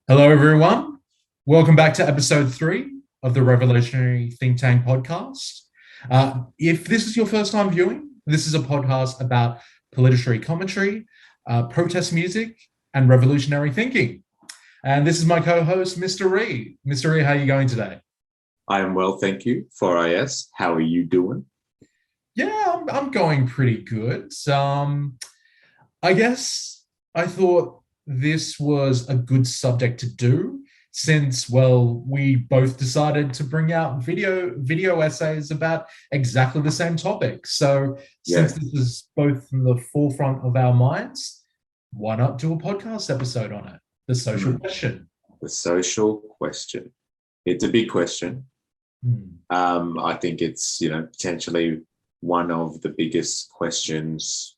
Hello, everyone. Welcome back to episode 3 of the Revolutionary Think Tank podcast. If this is your first time viewing, this is a podcast about political commentary, protest music, and revolutionary thinking. And this is my co-host, Mr. Ree. Mr. Ree, how are you going today? I am well, thank you. For IS, how are you doing? Yeah, I'm going pretty good. I guess I thought this was a good subject to do since, well, we both decided to bring out video essays about exactly the same topic. So since this is both in the forefront of our minds, why not do a podcast episode on it? The social question. The social question. It's a big question. I think it's, potentially one of the biggest questions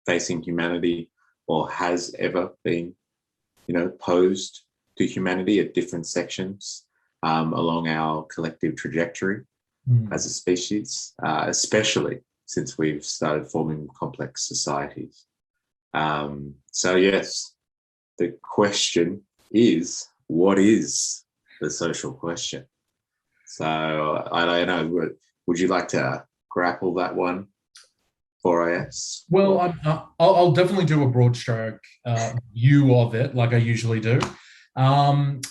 facing humanity, or has ever been, posed to humanity at different sections along our collective trajectory as a species, especially since we've started forming complex societies. So yes, the question is, what is the social question? So I don't know, would you like to grapple that one for us? Well, I'll definitely do a broad stroke view of it, like I usually do. Well,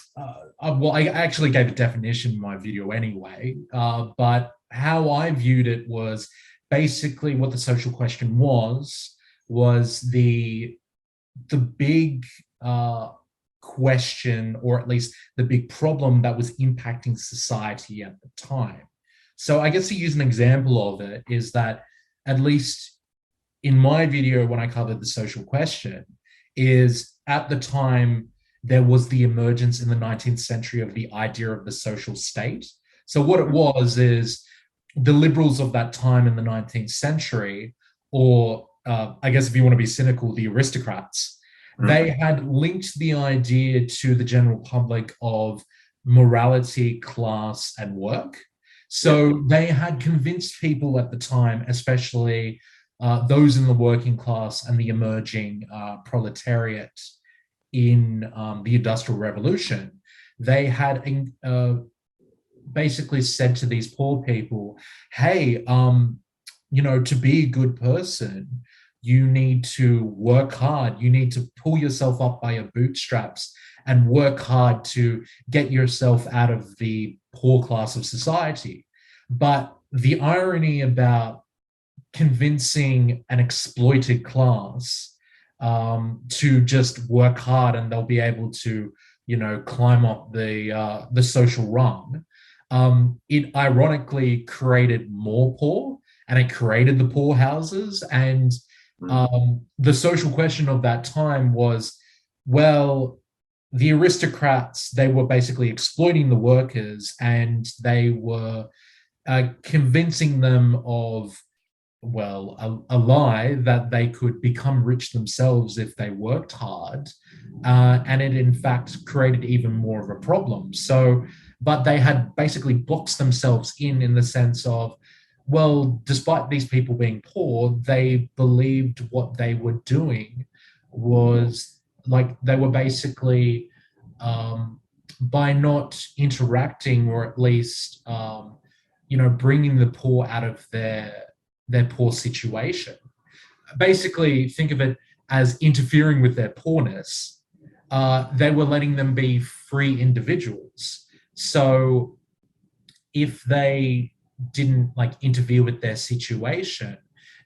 I actually gave a definition in my video anyway, but how I viewed it was basically what the social question was the big question, or at least the big problem that was impacting society at the time. So I guess to use an example of it is that, at least in my video when I covered the social question, is at the time there was the emergence in the 19th century of the idea of the social state. So what it was is the liberals of that time in the 19th century, or I guess if you want to be cynical, the aristocrats, they had linked the idea to the general public of morality, class, and work. So they had convinced people at the time, especially those in the working class and the emerging proletariat in the Industrial Revolution, they had basically said to these poor people, hey, to be a good person, you need to work hard. You need to pull yourself up by your bootstraps and work hard to get yourself out of the poor class of society. But the irony about convincing an exploited class to just work hard and they'll be able to, climb up the social rung, it ironically created more poor, and it created the poor houses. And the social question of that time was, well, the aristocrats, they were basically exploiting the workers, and they were convincing them of, well, a lie that they could become rich themselves if they worked hard. And it, in fact, created even more of a problem. So, but they had basically boxed themselves in the sense of, well, despite these people being poor, they believed what they were doing was, like, they were basically, by not interacting, or at least, bringing the poor out of their poor situation. Basically, think of it as interfering with their poorness. They were letting them be free individuals. So if they didn't interfere with their situation,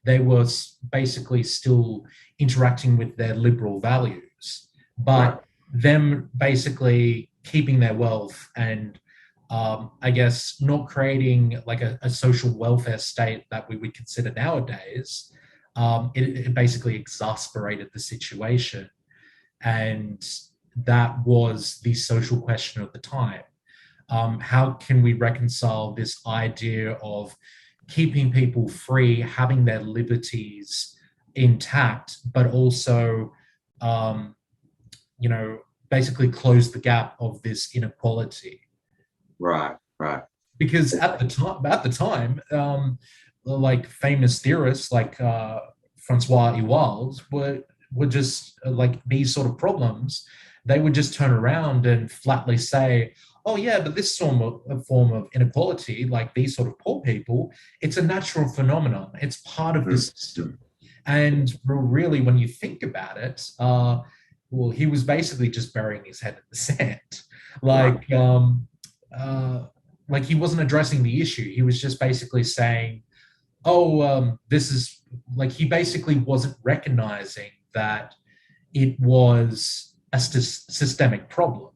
they were basically still interacting with their liberal values, but them basically keeping their wealth and I guess not creating a social welfare state that we would consider nowadays. It basically exasperated the situation. And that was the social question of the time. How can we reconcile this idea of keeping people free, having their liberties intact, but also, basically close the gap of this inequality? Right. Because at the time, famous theorists like Francois Ewald were were just like these sort of problems, they would just turn around and flatly say, oh yeah, but this form of inequality, like these sort of poor people, it's a natural phenomenon. It's part of the system. And really, when you think about it, well, he was basically just burying his head in the sand. Like, like he wasn't addressing the issue. He was just basically saying, oh, this is like, he basically wasn't recognizing that it was a systemic problem,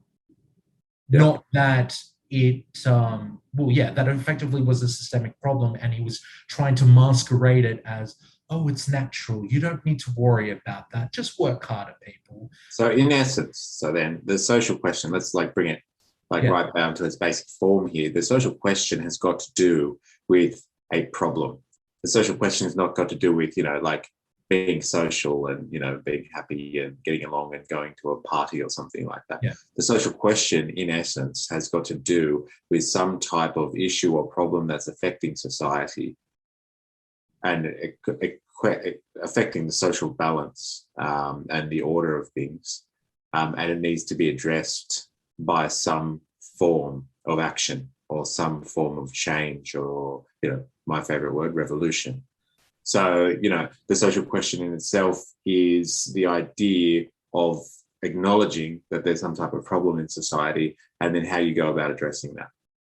not that it, well, yeah, that effectively was a systemic problem. And he was trying to masquerade it as, oh, it's natural. You don't need to worry about that. Just work harder, people. So in essence, so then the social question, let's like bring it like right down to its basic form here. The social question has got to do with a problem. The social question has not got to do with, like being social and, being happy and getting along and going to a party or something like that. Yeah. The social question, in essence, has got to do with some type of issue or problem that's affecting society and affecting the social balance and the order of things. And it needs to be addressed by some form of action or some form of change or, my favorite word, revolution. So, the social question in itself is the idea of acknowledging that there's some type of problem in society and then how you go about addressing that,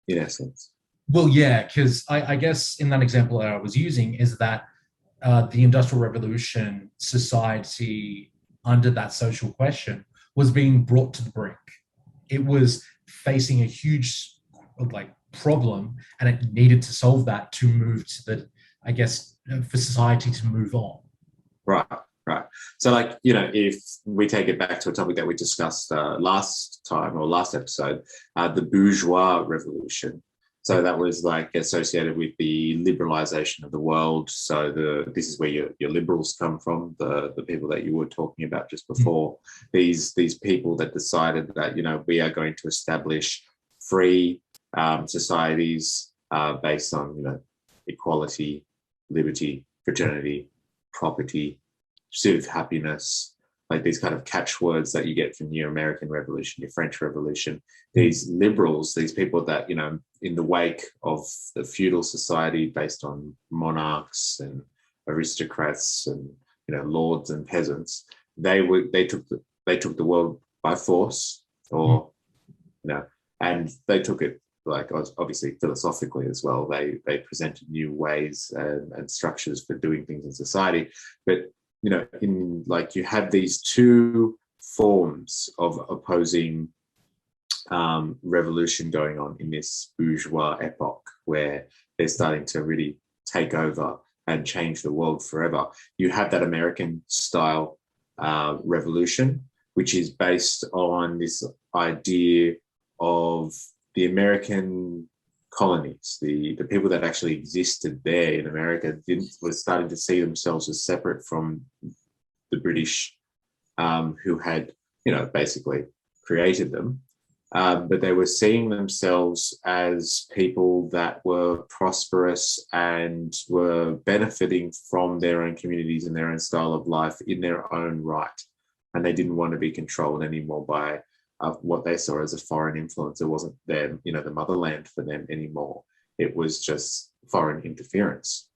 in essence. Well, yeah, because I guess in that example that I was using is that the Industrial Revolution society under that social question was being brought to the brink. It was facing a huge like problem, and it needed to solve that to move to the, I guess, for society to move on. Right. So like, if we take it back to a topic that we discussed last time or last episode, the bourgeois revolution. So that was like associated with the liberalization of the world. So this is where your liberals come from, the people that you were talking about just before. These people that decided that, we are going to establish free societies based on, equality, liberty, fraternity, property, pursuit of happiness, like these kind of catchwords that you get from your American Revolution, your French Revolution. These liberals, these people that, in the wake of the feudal society based on monarchs and aristocrats and, lords and peasants, they took the world by force, or, and they took it like obviously philosophically as well. They presented new ways and structures for doing things in society. But, in like you have these two forms of opposing revolution going on in this bourgeois epoch where they're starting to really take over and change the world forever. You have that American style revolution, which is based on this idea of the American colonies, the people that actually existed there in America were starting to see themselves as separate from the British, who had, basically created them. But they were seeing themselves as people that were prosperous and were benefiting from their own communities and their own style of life in their own right. And they didn't want to be controlled anymore by what they saw as a foreign influence. It wasn't them, the motherland for them anymore. It was just foreign interference.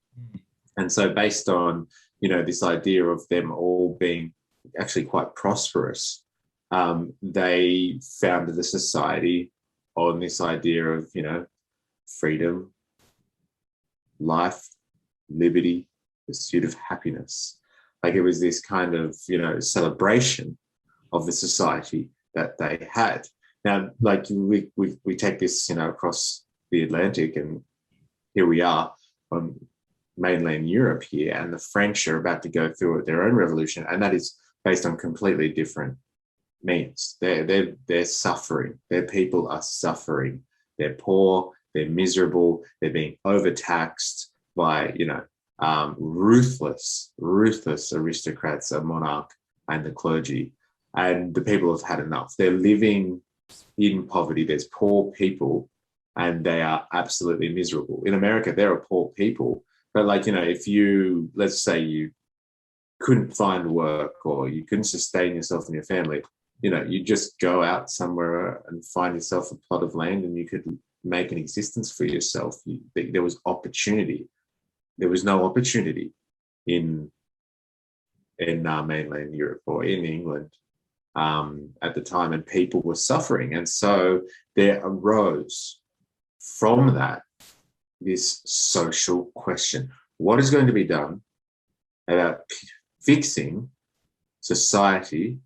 And so based on, this idea of them all being actually quite prosperous, they founded a society on this idea of, freedom, life, liberty, pursuit of happiness. Like it was this kind of, celebration of the society that they had. Now, like we take this, across the Atlantic, and here we are on mainland Europe here, and the French are about to go through their own revolution, and that is based on completely different means. They're suffering. Their people are suffering. They're poor. They're miserable. They're being overtaxed by, ruthless aristocrats, a monarch, and the clergy. And the people have had enough. They're living in poverty. There's poor people, and they are absolutely miserable. In America, there are poor people, but if let's say you couldn't find work or you couldn't sustain yourself and your family, you just go out somewhere and find yourself a plot of land and you could make an existence for yourself. There was opportunity. There was no opportunity in mainland Europe or in England at the time, and people were suffering. And so there arose from that this social question: what is going to be done about fixing society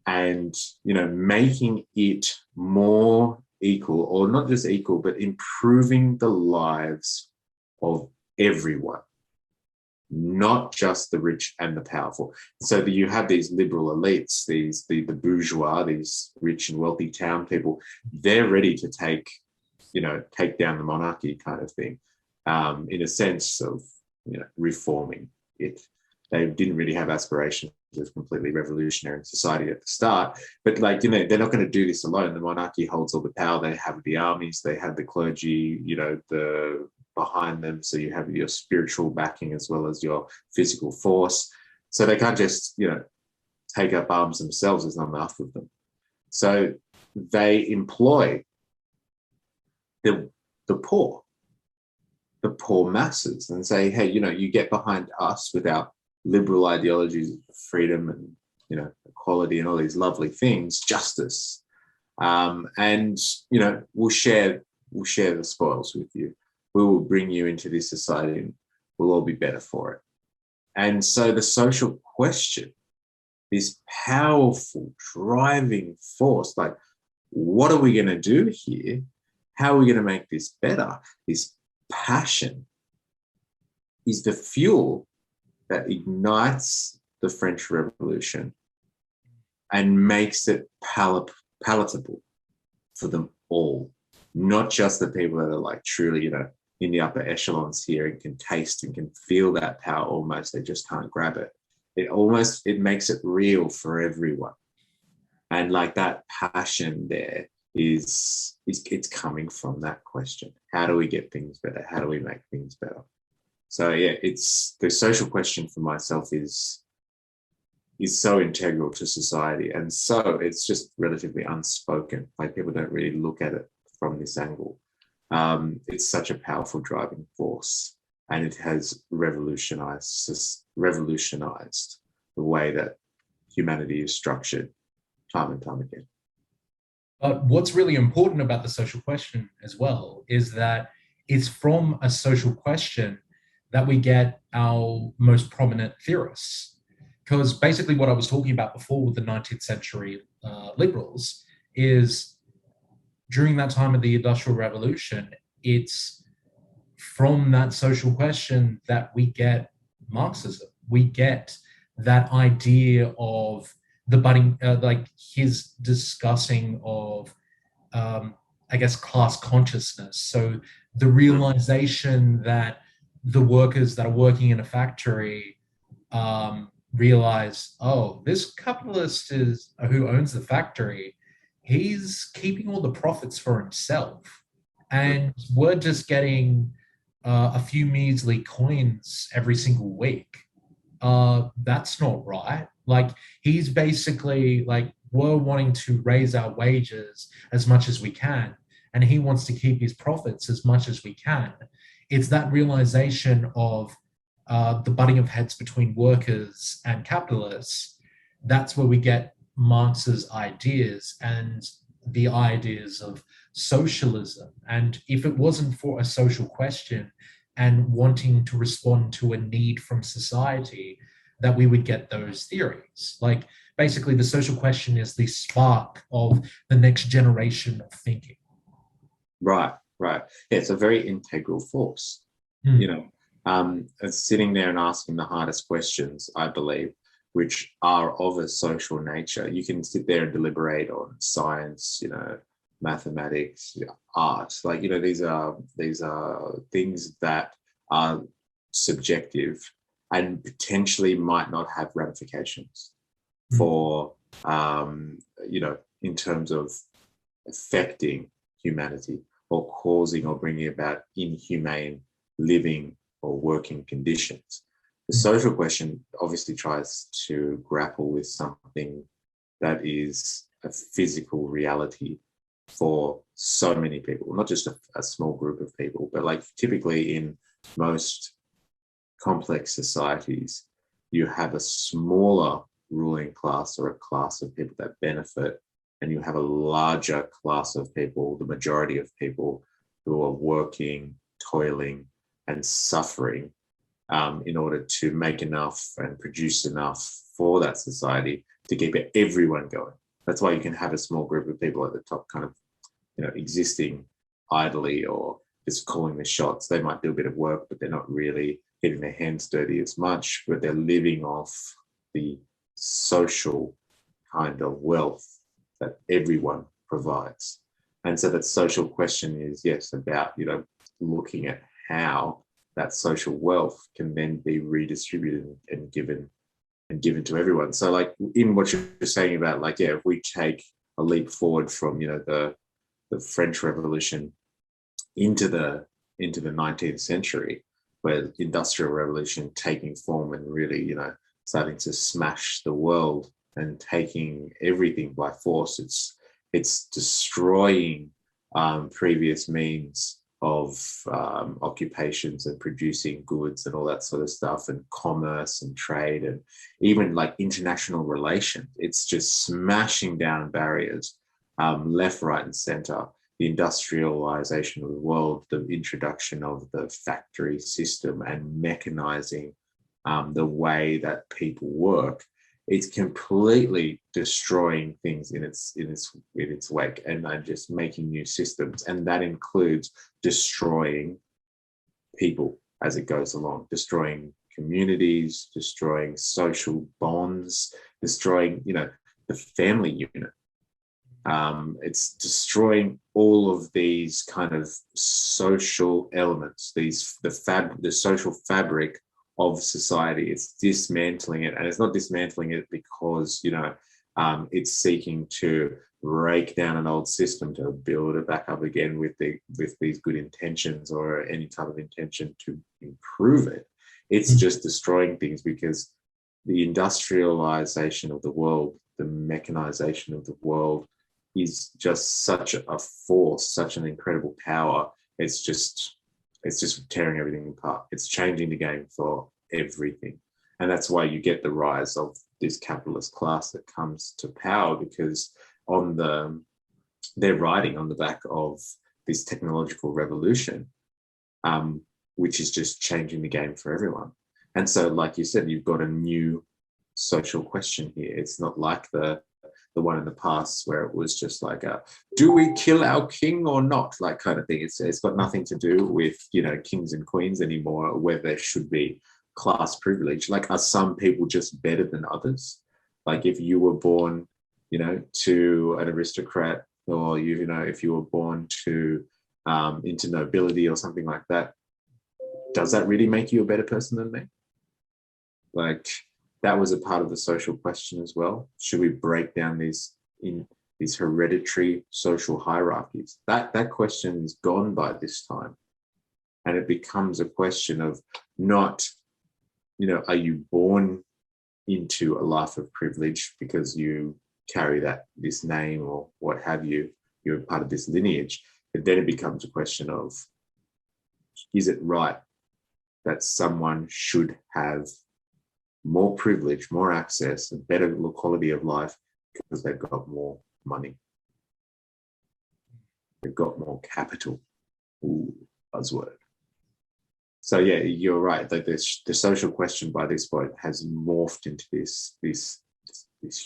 and making it more equal, or not just equal, but improving the lives of everyone, not just the rich and the powerful. So that you have these liberal elites, the bourgeois, these rich and wealthy town people, they're ready to take down the monarchy kind of thing, in a sense of reforming it. They didn't really have aspirations of completely revolutionary society at the start, but they're not going to do this alone. The monarchy holds all the power. They have the armies, they have the clergy, the behind them. So you have your spiritual backing as well as your physical force. So they can't just, take up arms themselves. There's not enough of them. So they employ the poor masses and say, hey, you get behind us with our liberal ideologies of freedom and, equality and all these lovely things, justice. And, we'll share the spoils with you. We will bring you into this society and we'll all be better for it. And so the social question, this powerful driving force, like, what are we going to do here? How are we going to make this better? This passion is the fuel that ignites the French Revolution and makes it palatable for them all, not just the people that are like truly, in the upper echelons here and can taste and can feel that power almost. They just can't grab it. It makes it real for everyone. And like that passion there it's coming from that question. How do we get things better? How do we make things better? So yeah, it's the social question for myself is so integral to society. And so it's just relatively unspoken. Like people don't really look at it from this angle. It's such a powerful driving force, and it has revolutionized the way that humanity is structured time and time again. But what's really important about the social question as well is that it's from a social question that we get our most prominent theorists. Because basically what I was talking about before with the 19th century liberals is during that time of the Industrial Revolution, it's from that social question that we get Marxism. We get that idea of the budding, like his discussing of, I guess, class consciousness. So the realization that the workers that are working in a factory realize, oh, this capitalist is who owns the factory, he's keeping all the profits for himself. And we're just getting a few measly coins every single week. That's not right. Like, he's basically like, we're wanting to raise our wages as much as we can, and he wants to keep his profits as much as we can. It's that realization of the butting of heads between workers and capitalists. That's where we get Marx's ideas and the ideas of socialism. And if it wasn't for a social question and wanting to respond to a need from society, that we would get those theories. Like, basically, the social question is the spark of the next generation of thinking. Right. Yeah, it's a very integral force. Sitting there and asking the hardest questions, I believe, which are of a social nature. You can sit there and deliberate on science, mathematics, art. Like, these are things that are subjective and potentially might not have ramifications for, in terms of affecting humanity or causing or bringing about inhumane living or working conditions. The social question obviously tries to grapple with something that is a physical reality for so many people, not just a small group of people, but like typically in most complex societies, you have a smaller ruling class or a class of people that benefit, and you have a larger class of people, the majority of people who are working, toiling, and suffering in order to make enough and produce enough for that society to keep everyone going. That's why you can have a small group of people at the top kind of, existing idly or just calling the shots. They might do a bit of work, but they're not really getting their hands dirty as much, but they're living off the social kind of wealth that everyone provides. And so that social question is, yes, about, looking at how that social wealth can then be redistributed and given to everyone. So like in what you're saying about like, if we take a leap forward from, the French Revolution into the 19th century, where industrial revolution taking form and really, starting to smash the world and taking everything by force. It's destroying previous means of occupations and producing goods and all that sort of stuff, and commerce and trade, and even like international relations. It's just smashing down barriers left, right, and center. The industrialization of the world, the introduction of the factory system and mechanizing the way that people work, it's completely destroying things in its wake, and just making new systems. And that includes destroying people as it goes along, destroying communities, destroying social bonds, destroying, the family unit. It's destroying all of these kind of social elements, the social fabric of society. It's dismantling it, and it's not dismantling it because it's seeking to break down an old system to build it back up again with these good intentions or any type of intention to improve it. It's just destroying things because the industrialization of the world, the mechanization of the world, is just such a force, such an incredible power. It's just tearing everything apart. It's changing the game for everything. And that's why you get the rise of this capitalist class that comes to power, because they're riding on the back of this technological revolution, which is just changing the game for everyone. And so, like you said, you've got a new social question here. It's not like the one in the past where it was just like do we kill our king or not, like kind of thing. It's got nothing to do with kings and queens anymore, where there should be class privilege. Like, are some people just better than others? Like if you were born to an aristocrat, or if you were born to into nobility or something like that, does that really make you a better person than me? Like, that was a part of the social question as well. Should we break down these hereditary social hierarchies? That question is gone by this time. And it becomes a question of not, are you born into a life of privilege because you carry this name or what have you, you're part of this lineage. But then it becomes a question of, is it right that someone should have more privilege, more access, and better quality of life because they've got more money? They've got more capital. Ooh, buzzword. So yeah, you're right. Like the social question by this point has morphed into this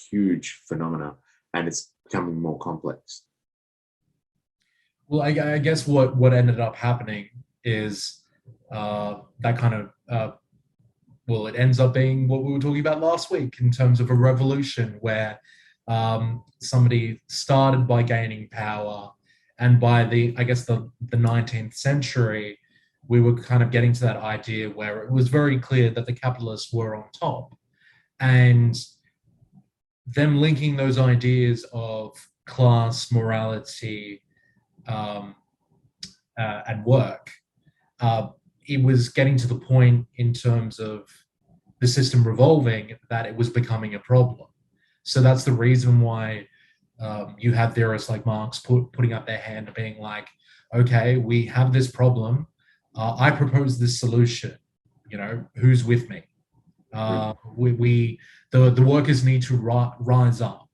huge phenomena, and it's becoming more complex. Well, I guess what ended up happening is that kind of it ends up being what we were talking about last week in terms of a revolution where somebody started by gaining power, and by the 19th century, we were kind of getting to that idea where it was very clear that the capitalists were on top, and them linking those ideas of class, morality, and work. It was getting to the point in terms of the system revolving that it was becoming a problem. So that's the reason why you have theorists like Marx putting up their hand and being like, okay, we have this problem. I propose this solution. Who's with me? The workers need to rise up.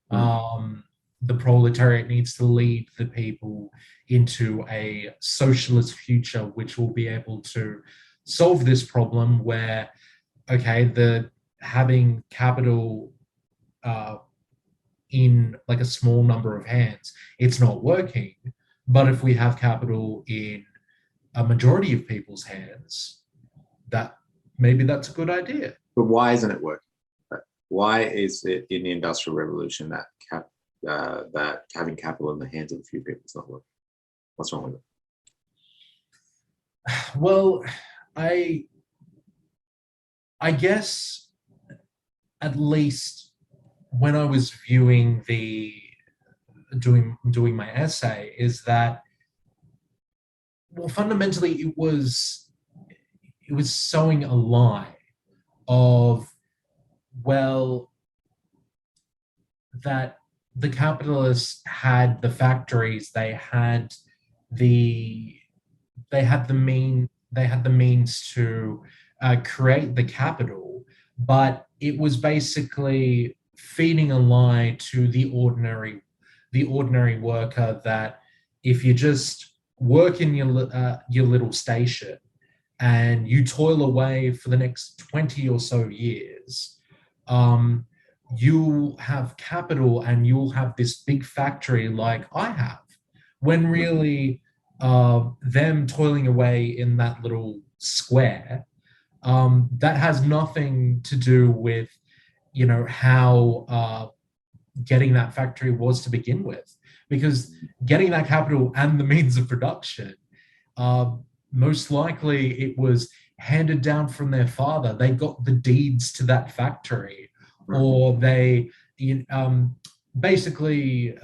The proletariat needs to lead the people into a socialist future, which will be able to solve this problem where, okay, having capital in like a small number of hands, it's not working. But if we have capital in a majority of people's hands, maybe that's a good idea. But why isn't it working? Why is it in the Industrial Revolution that having capital in the hands of a few people is not working? What's wrong with it? Well, I guess at least when I was viewing doing my essay, is that, well, fundamentally it was sowing a lie of, well, that the capitalists had the factories, they had the means to create the capital, but it was basically feeding a lie to the ordinary worker that if you just work in your little station and you toil away for the next 20 or so years, you'll have capital and you'll have this big factory like I have, when really them toiling away in that little square, that has nothing to do with, how getting that factory was to begin with, because getting that capital and the means of production, most likely it was handed down from their father. They got the deeds to that factory, or they basically,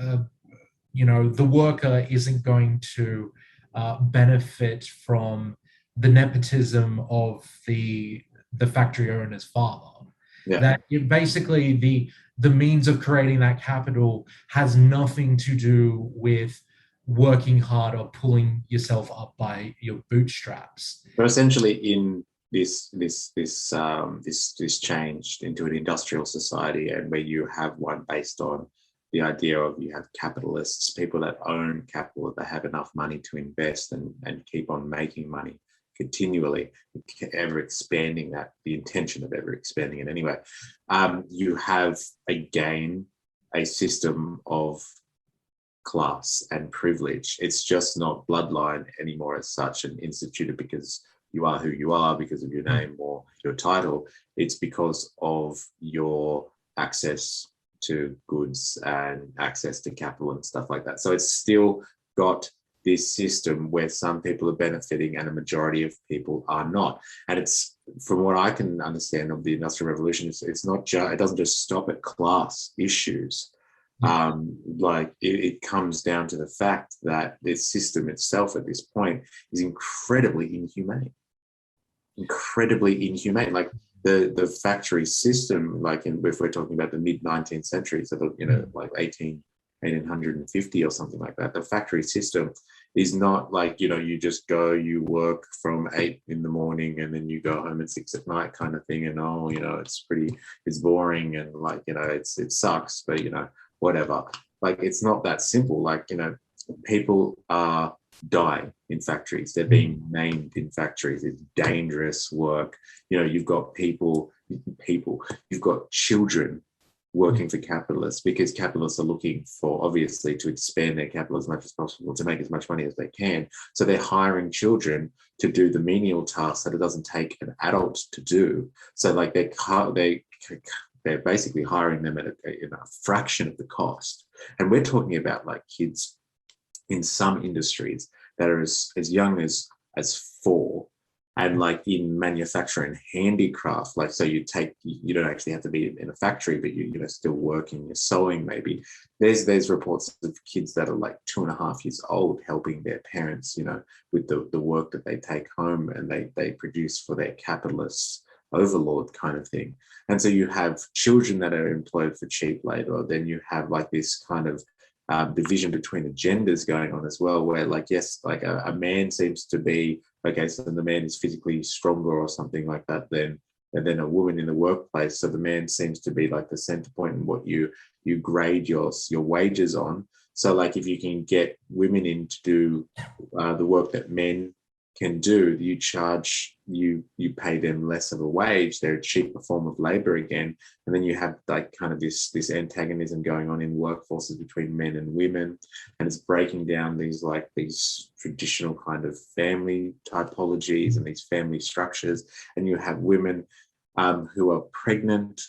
the worker isn't going to benefit from the nepotism of the factory owner's father. Yeah. That basically the means of creating that capital has nothing to do with working hard or pulling yourself up by your bootstraps. But essentially, in this changed into an industrial society, and where you have one based on the idea of, you have capitalists, people that own capital, that have enough money to invest and keep on making money continually, ever expanding that, the intention of ever expanding it anyway. You have again a system of class and privilege. It's just not bloodline anymore as such, and instituted because you are who you are, because of your name or your title. It's because of your access to goods and access to capital and stuff like that. So it's still got this system where some people are benefiting and a majority of people are not. And it's, from what I can understand of the Industrial Revolution, it's not just, it doesn't just stop at class issues. It comes down to the fact that this system itself at this point is incredibly inhumane. Like the factory system, if we're talking about the mid 19th century, so like 1850 or something like that, the factory system is not like, you just go, you work from 8 in the morning and then you go home at 6 at night kind of thing, and it's boring and it sucks, but whatever. Like, it's not that simple. People are dying in factories. They're being maimed in factories. It's dangerous work. You've got you've got children working for capitalists, because capitalists are looking for, obviously, to expand their capital as much as possible, to make as much money as they can. So they're hiring children to do the menial tasks that it doesn't take an adult to do. So they're basically hiring them at a fraction of the cost. And we're talking about kids in some industries that are as young as 4, and in manufacturing and handicraft, so you don't actually have to be in a factory, but you're still working, you're sewing maybe. There's reports of kids that are 2.5 years old helping their parents, with the work that they take home and they produce for their capitalists overlord kind of thing. And so you have children that are employed for cheap labor. Then you have like this kind of division between the genders going on as well, where like, yes, like a man seems to be, okay, so the man is physically stronger or something like that than a woman in the workplace. So the man seems to be like the center point in what you grade your wages on. So like if you can get women in to do the work that men can do, you pay them less of a wage. They're a cheaper form of labor again. And then you have like kind of this antagonism going on in workforces between men and women. And it's breaking down these traditional kind of family typologies and these family structures. And you have women who are pregnant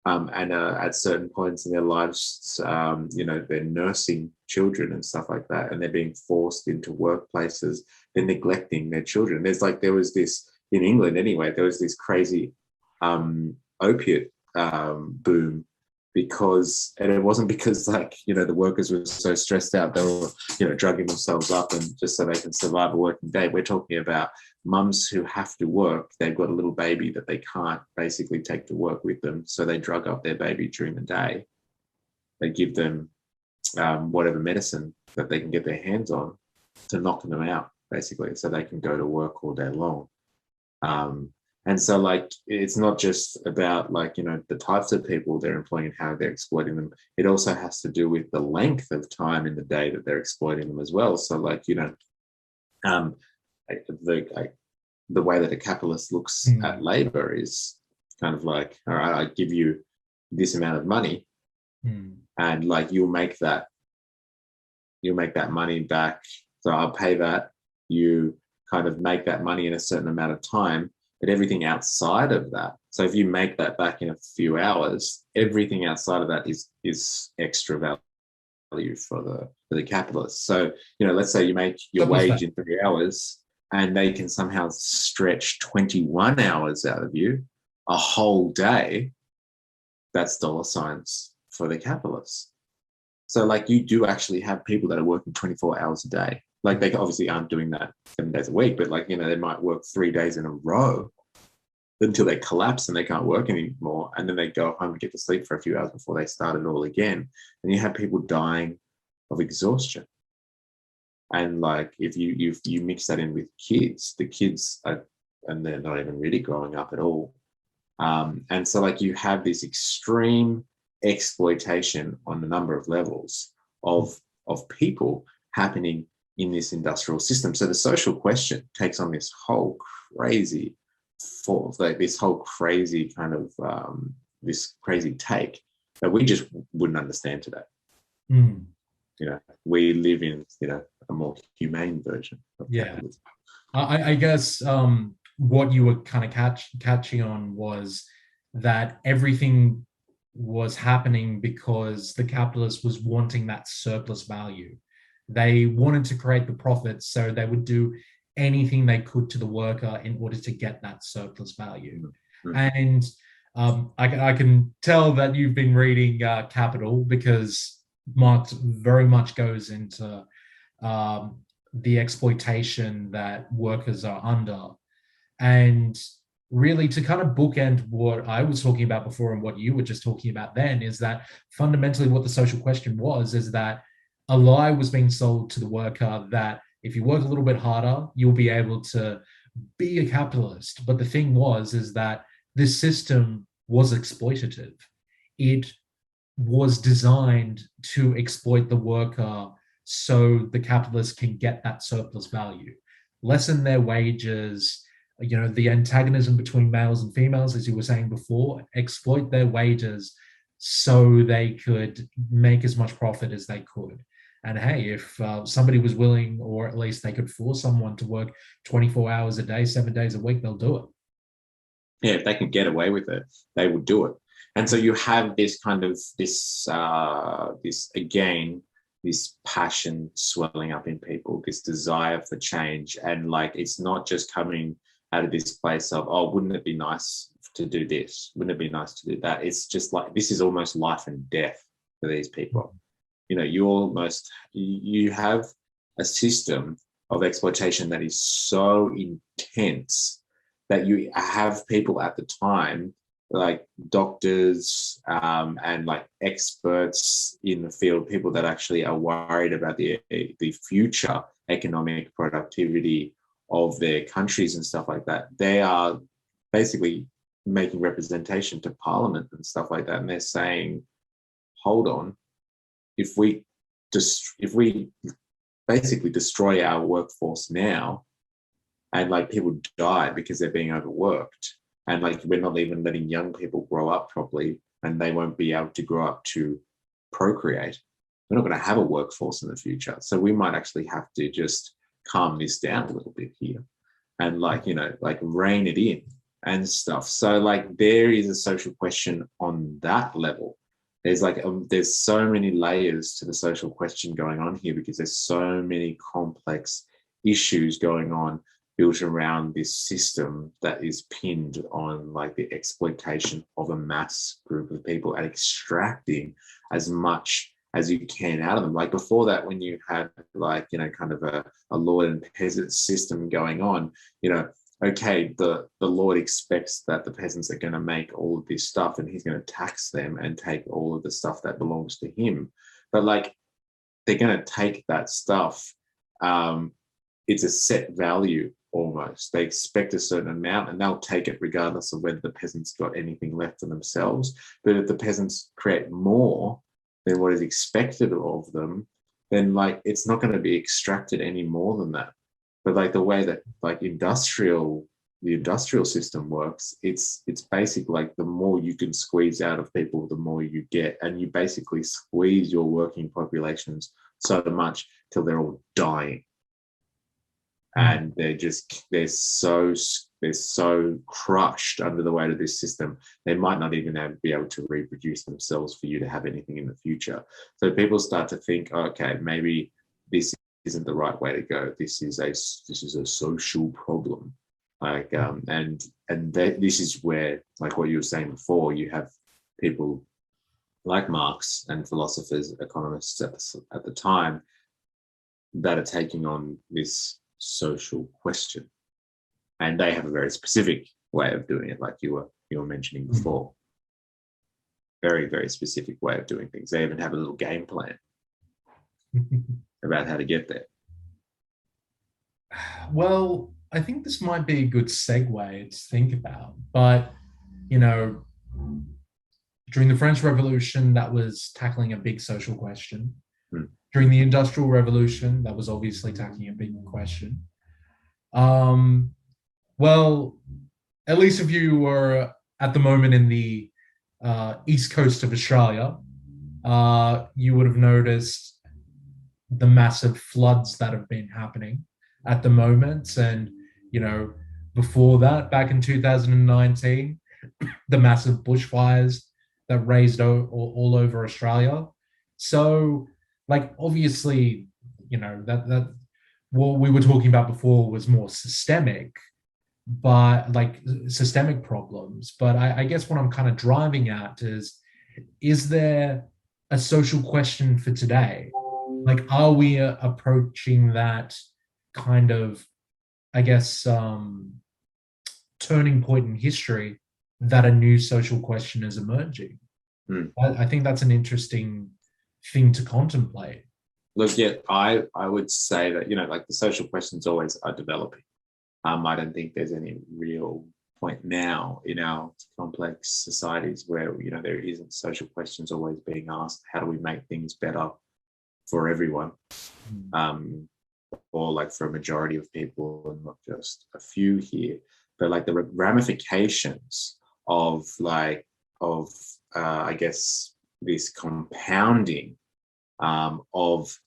and at certain points in their lives, they're nursing children and stuff like that, and they're being forced into workplaces. They're neglecting their children. There was this in England anyway. There was this crazy opiate boom and it wasn't because the workers were so stressed out they were drugging themselves up and just so they can survive a working day. We're talking about mums who have to work. They've got a little baby that they can't basically take to work with them, so they drug up their baby during the day. They give them whatever medicine that they can get their hands on to knock them out, basically, so they can go to work all day long. And so it's not just about the types of people they're employing and how they're exploiting them. It also has to do with the length of time in the day that they're exploiting them as well. So the way that a capitalist looks at labor is kind of like, all right, I give you this amount of money and you'll make that money back. So I'll pay that. You kind of make that money in a certain amount of time. But everything outside of that, so if you make that back in a few hours, everything outside of that is extra value for the capitalist. So, let's say you make your wage in 3 hours and they can somehow stretch 21 hours out of you, a whole day, that's dollar signs for the capitalists. So you do actually have people that are working 24 hours a day. They obviously aren't doing that 7 days a week, but they might work 3 days in a row until they collapse and they can't work anymore. And then they go home and get to sleep for a few hours before they start it all again. And you have people dying of exhaustion. And if you mix that in with kids, the kids are, and they're not even really growing up at all. And so you have this extreme exploitation on a number of levels of people happening in this industrial system. So the social question takes on this whole crazy kind of this crazy take that we just wouldn't understand today. We live in a more humane version of capitalism. I guess what you were kind of catching on was that everything was happening because the capitalist was wanting that surplus value. They wanted to create the profits, so they would do anything they could to the worker in order to get that surplus value. And I can tell that you've been reading Capital, because Marx very much goes into the exploitation that workers are under. And really, to kind of bookend what I was talking about before and what you were just talking about then, is that fundamentally what the social question was is that a lie was being sold to the worker that if you work a little bit harder, you'll be able to be a capitalist. But the thing is that this system was exploitative. It was designed to exploit the worker so the capitalist can get that surplus value, lessen their wages, the antagonism between males and females, as you were saying before, exploit their wages so they could make as much profit as they could. And hey, if somebody was willing, or at least they could force someone to work 24 hours a day, 7 days a week, they'll do it. Yeah, if they can get away with it, they would do it. And so you have this kind of this passion swelling up in people, this desire for change. And it's not just coming out of this place of, oh, wouldn't it be nice to do this? Wouldn't it be nice to do that? It's just this is almost life and death for these people. You have a system of exploitation that is so intense that you have people at the time, like doctors and like experts in the field, people that actually are worried about the future economic productivity of their countries and stuff like that. They are basically making representation to Parliament and stuff like that, and they're saying, hold on, if we basically destroy our workforce now, and like people die because they're being overworked, and like we're not even letting young people grow up properly, and they won't be able to grow up to procreate, we're not going to have a workforce in the future. So we might actually have to just calm this down a little bit here and like, you know, like rein it in and stuff. So like there is a social question on that level. There's like there's so many layers to the social question going on here, because there's so many complex issues going on built around this system that is pinned on like the exploitation of a mass group of people and extracting as much as you can out of them. Like before that, when you had like, you know, kind of a lord and peasant system going on, you know, okay, the lord expects that the peasants are going to make all of this stuff, and he's going to tax them and take all of the stuff that belongs to him. But like, they're going to take that stuff. It's a set value almost. They expect a certain amount, and they'll take it regardless of whether the peasants got anything left for themselves. But if the peasants create more than what is expected of them, then like it's not going to be extracted any more than that. But like the way that like the industrial system works, it's basically like the more you can squeeze out of people, the more you get, and you basically squeeze your working populations so much till they're all dying, and they're so crushed under the weight of this system, they might not even be able to reproduce themselves for you to have anything in the future. So people start to think, oh, okay, maybe this isn't the right way to go. This is a social problem. Like this is where, like what you were saying before, you have people like Marx and philosophers, economists at the time that are taking on this social question, and they have a very specific way of doing it, like you were mentioning before. Very, very specific way of doing things. They even have a little game plan about how to get there. Well, I think this might be a good segue to think about, but you know, during the French Revolution, that was tackling a big social question. During the Industrial Revolution, that was obviously tackling a big question. Well, at least if you were at the moment in the east coast of Australia, you would have noticed the massive floods that have been happening at the moment. And, you know, before that, back in 2019, the massive bushfires that raised all over Australia. So, like, obviously, you know, that what we were talking about before was more systemic, but like systemic problems. But I guess what I'm kind of driving at is there a social question for today? Like, are we approaching that kind of, I guess, turning point in history that a new social question is emerging? I think that's an interesting thing to contemplate. Look, yeah, I would say that, you know, like the social questions always are developing. I don't think there's any real point now in our complex societies where, you know, there isn't social questions always being asked. How do we make things better for everyone? Or like for a majority of people, and not just a few here, but like the ramifications of I guess this compounding of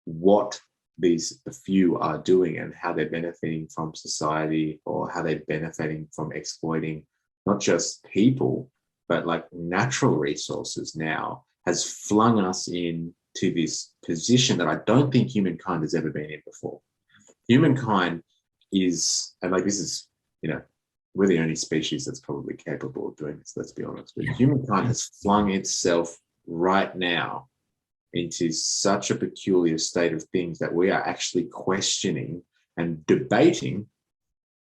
what the few are doing and how they're benefiting from society, or how they're benefiting from exploiting not just people, but like natural resources now, has flung us into this position that I don't think humankind has ever been in before. Humankind is, and like this is, you know, we're the only species that's probably capable of doing this, let's be honest. But humankind has flung itself right now into such a peculiar state of things that we are actually questioning and debating,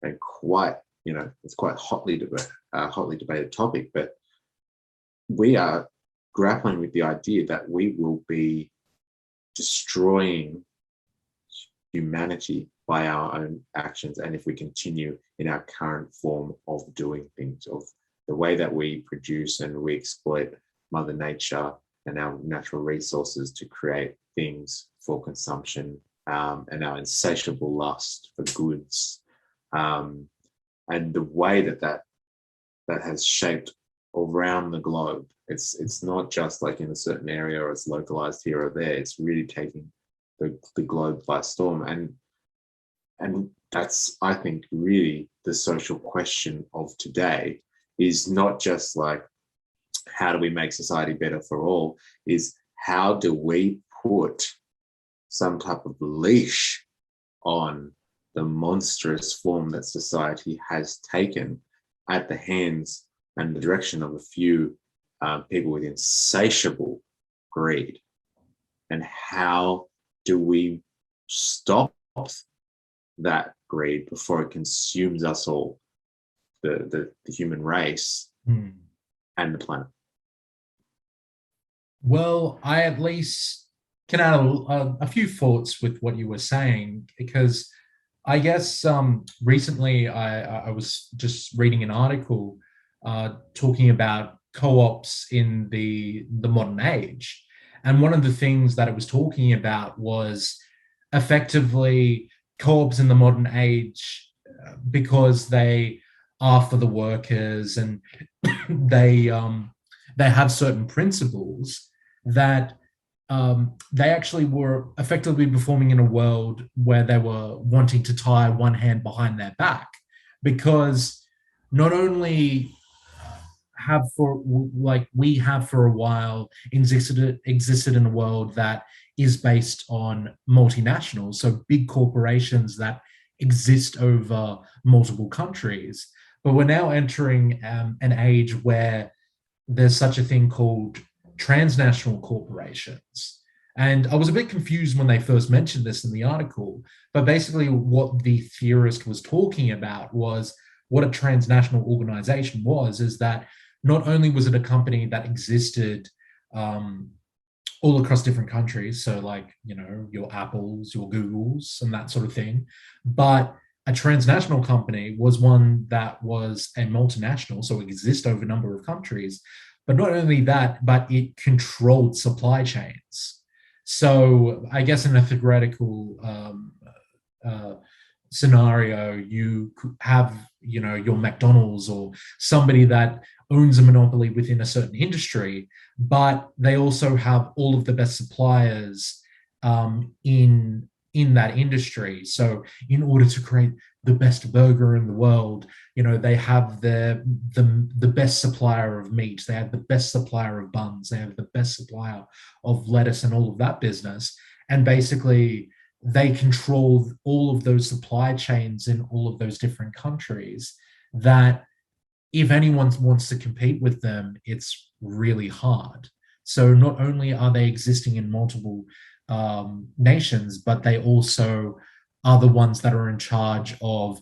and quite it's quite hotly debated topic, but we are grappling with the idea that we will be destroying humanity by our own actions, and if we continue in our current form of doing things, of the way that we produce and we exploit Mother Nature and our natural resources to create things for consumption, and our insatiable lust for goods, and the way that has shaped around the globe. It's not just like in a certain area or it's localized here or there. It's really taking the globe by storm, and that's, I think, really the social question of today, is not just like how do we make society better for all, is how do we put some type of leash on the monstrous form that society has taken at the hands and the direction of a few people with insatiable greed, and how do we stop that greed before it consumes us all, the human race and the planet? Well, I at least can add a few thoughts with what you were saying, because I guess recently I was just reading an article talking about co-ops in the modern age. And one of the things that it was talking about was effectively co-ops in the modern age, because they are for the workers, and they have certain principles that they actually were effectively performing in a world where they were wanting to tie one hand behind their back, because not only we have for a while existed in a world that is based on multinationals, so big corporations that exist over multiple countries, but we're now entering an age where there's such a thing called transnational corporations. And I was a bit confused when they first mentioned this in the article, but basically what the theorist was talking about was what a transnational organization is that not only was it a company that existed all across different countries, so like, your Apples, your Googles, and that sort of thing, but a transnational company was one that was a multinational, so it exists over a number of countries. But not only that, but it controlled supply chains. So I guess in a theoretical scenario, you could have, your McDonald's or somebody that owns a monopoly within a certain industry, but they also have all of the best suppliers in that industry. So in order to create the best burger in the world, they have the best supplier of meat, they have the best supplier of buns, they have the best supplier of lettuce and all of that business. And basically they control all of those supply chains in all of those different countries, that if anyone wants to compete with them, it's really hard. So not only are they existing in multiple nations, but they also are the ones that are in charge of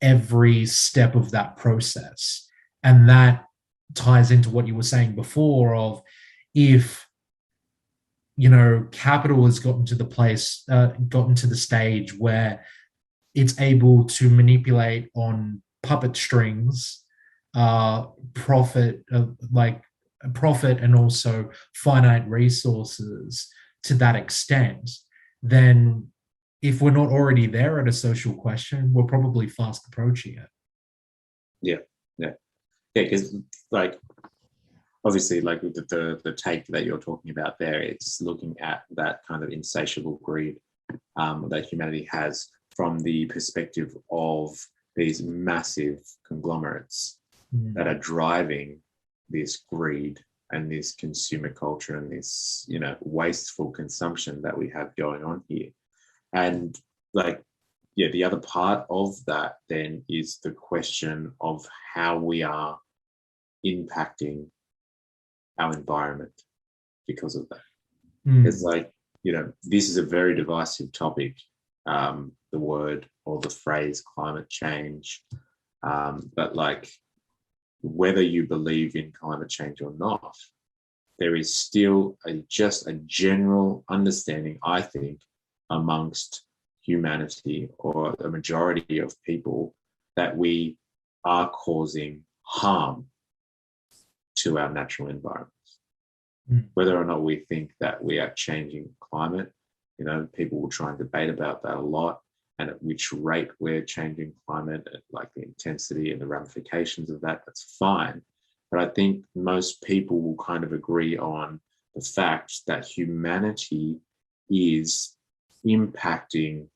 every step of that process. And that ties into what you were saying before of, if capital has gotten to the stage where it's able to manipulate on puppet strings, profit and also finite resources to that extent, then if we're not already there at a social question, we're probably fast approaching it. Yeah, because obviously, the take that you're talking about there, it's looking at that kind of insatiable greed that humanity has from the perspective of these massive conglomerates that are driving this greed and this consumer culture and this, wasteful consumption that we have going on here. And the other part of that then is the question of how we are impacting our environment because of that. It's this is a very divisive topic, the word or the phrase climate change. But like, whether you believe in climate change or not, there is still just a general understanding, I think, amongst humanity or the majority of people, that we are causing harm to our natural environments. Whether or not we think that we are changing climate, people will try and debate about that a lot, and at which rate we're changing climate, like the intensity and the ramifications of that, that's fine. But I think most people will kind of agree on the fact that humanity is impacting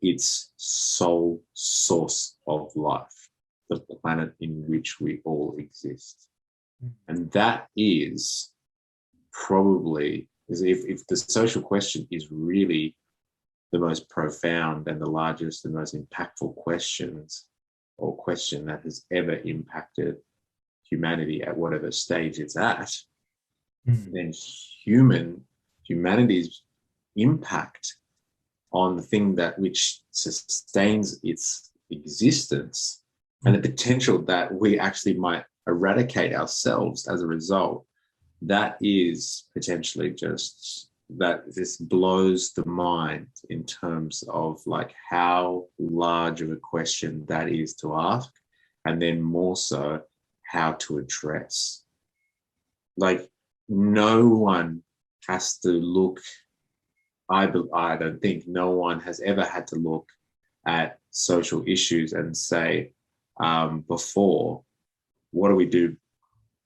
its sole source of life, the planet in which we all exist. And that is probably, if the social question is really the most profound and the largest and most impactful question that has ever impacted humanity at whatever stage it's at, then humanity's impact on the thing which sustains its existence, and the potential that we actually might eradicate ourselves as a result, that is potentially that this blows the mind in terms of like how large of a question that is to ask, and then more so how to address. Like, no one has to look, I don't think no one has ever had to look at social issues and say, before, what do we do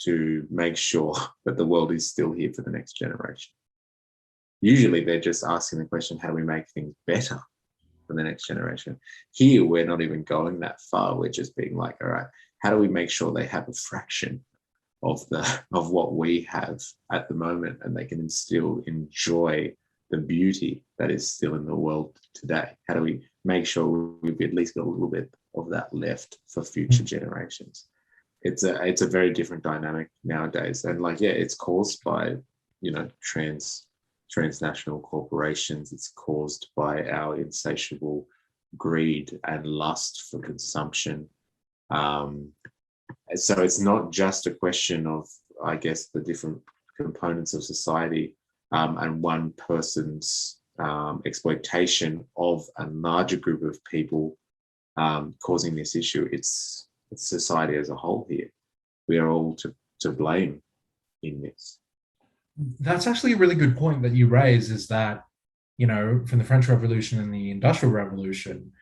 to make sure that the world is still here for the next generation? Usually they're just asking the question, how do we make things better for the next generation? Here, we're not even going that far. We're just being like, all right, how do we make sure they have a fraction of what we have at the moment, and they can still enjoy the beauty that is still in the world today? How do we make sure we've at least got a little bit of that left for future generations? It's a very different dynamic nowadays, and like, yeah, it's caused by transnational corporations. It's caused by our insatiable greed and lust for consumption. So it's not just a question of, I guess, the different components of society and one person's exploitation of a larger group of people causing this issue. It's society as a whole here. We are all to blame in this. That's actually a really good point that you raise, is that, from the French Revolution and the Industrial Revolution,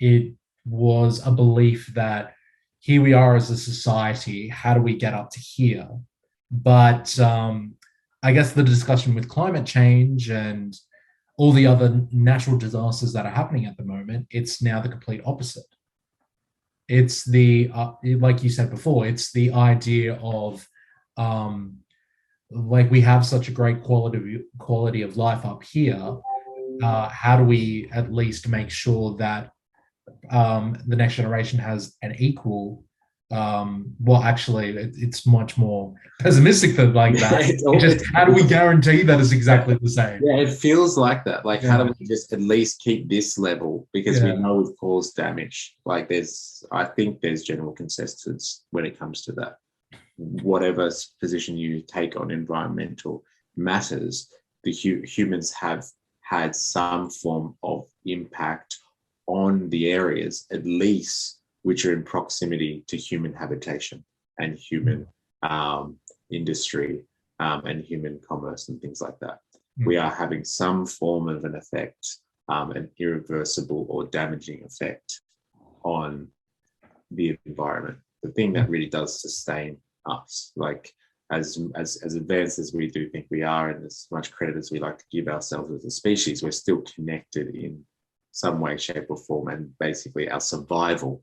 it was a belief that here we are as a society, how do we get up to here? But I guess the discussion with climate change and all the other natural disasters that are happening at the moment, it's now the complete opposite. It's like you said before, it's the idea of like, we have such a great quality of life up here. How do we at least make sure that the next generation has an equal? Well, actually, it's much more pessimistic than like that. It's just, how do we guarantee that it's exactly the same? Yeah, it feels like that. Like, how do we just at least keep this level? Because we know we've caused damage. Like, I think there's general consensus when it comes to that. Whatever position you take on environmental matters, the humans have had some form of impact on the areas, at least, which are in proximity to human habitation and human industry and human commerce and things like that. We are having some form of an effect, an irreversible or damaging effect on the environment. The thing that really does sustain us, like, as advanced as we do think we are, and as much credit as we like to give ourselves as a species, we're still connected in some way, shape, or form, and basically our survival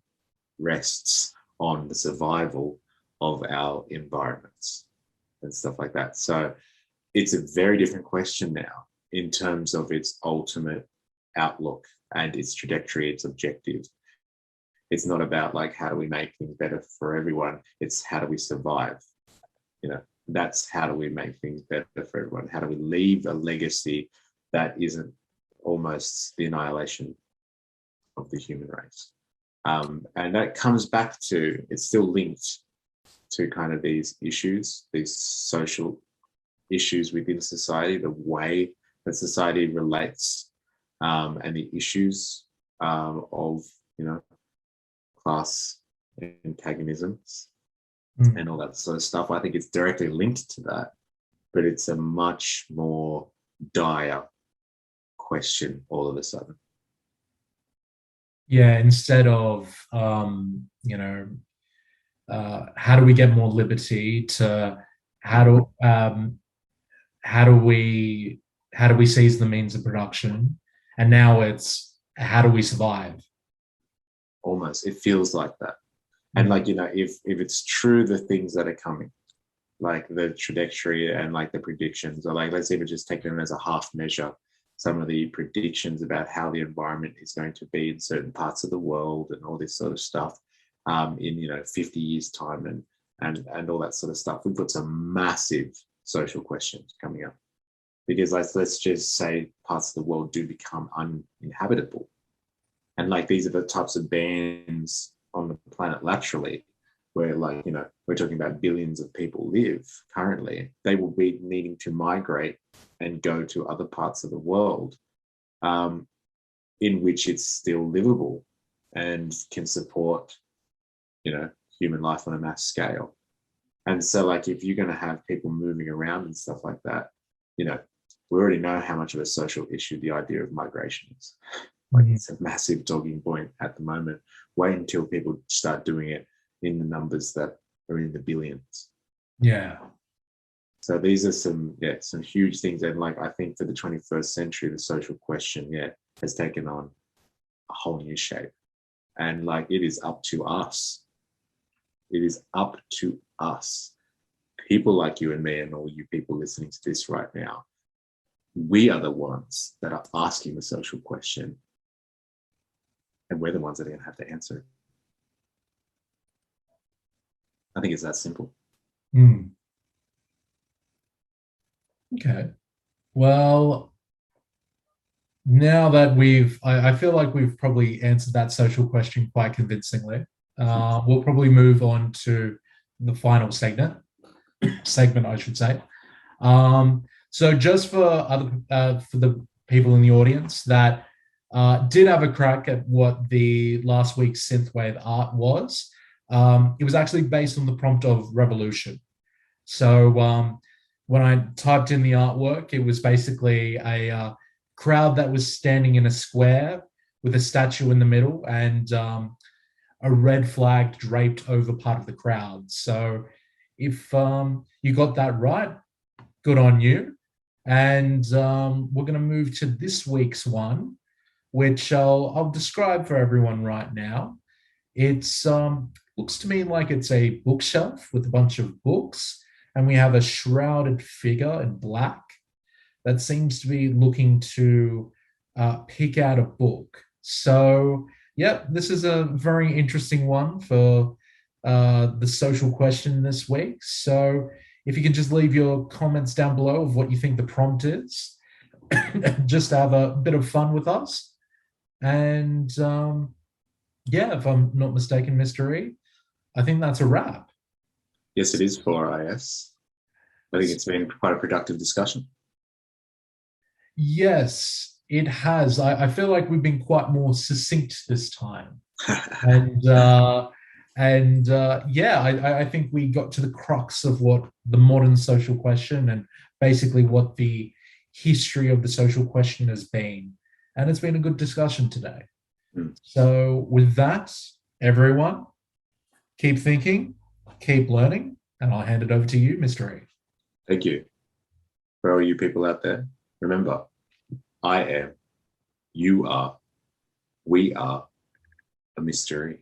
rests on the survival of our environments and stuff like that. So it's a very different question now in terms of its ultimate outlook and its trajectory, its objective. It's not about like, how do we make things better for everyone? It's how do we survive? That's how do we make things better for everyone? How do we leave a legacy that isn't almost the annihilation of the human race? And that comes back to, it's still linked to kind of these issues, these social issues within society, the way that society relates, and the issues of, class antagonisms and all that sort of stuff. I think it's directly linked to that, but it's a much more dire question all of a sudden. Yeah, instead of how do we get more liberty, to how do how do we seize the means of production, and now it's how do we survive? Almost, it feels like that. And if it's true, the things that are coming, like the trajectory and like the predictions, or like, let's even just take them as a half measure, some of the predictions about how the environment is going to be in certain parts of the world and all this sort of stuff, in 50 years time, and all that sort of stuff. We've got some massive social questions coming up, because let's just say parts of the world do become uninhabitable, and like these are the types of bands on the planet laterally where, like, we're talking about billions of people live currently. They will be needing to migrate and go to other parts of the world, in which it's still livable and can support, human life on a mass scale. And so, like, if you're going to have people moving around and stuff like that, we already know how much of a social issue the idea of migration is. Like, it's a massive dogging point at the moment. Wait until people start doing it in the numbers that are in the billions. Yeah. So these are some huge things. And like, I think for the 21st century, the social question, has taken on a whole new shape. And like, it is up to us. It is up to us. People like you and me, and all you people listening to this right now, we are the ones that are asking the social question. And we're the ones that are going to have to answer it. I think it's that simple. Okay. Well, now that I feel like we've probably answered that social question quite convincingly. We'll probably move on to the final segment, I should say. So just for the people in the audience that did have a crack at what the last week's synthwave art was, it was actually based on the prompt of revolution. So when I typed in the artwork, it was basically a crowd that was standing in a square with a statue in the middle, and a red flag draped over part of the crowd. So if you got that right, good on you. And we're going to move to this week's one, which I'll describe for everyone right now. It's looks to me like it's a bookshelf with a bunch of books, and we have a shrouded figure in black that seems to be looking to pick out a book. So, this is a very interesting one for the social question this week. So, if you can just leave your comments down below of what you think the prompt is, just have a bit of fun with us. And if I'm not mistaken, Mr. E, I think that's a wrap. Yes, it is for IS. I think it's been quite a productive discussion. Yes, it has. I feel like we've been quite more succinct this time. And I think we got to the crux of what the modern social question and basically what the history of the social question has been. And it's been a good discussion today. So with that, everyone, keep thinking, keep learning, and I'll hand it over to you, Mr. E. Thank you. For all you people out there, remember, I am, you are, we are a mystery.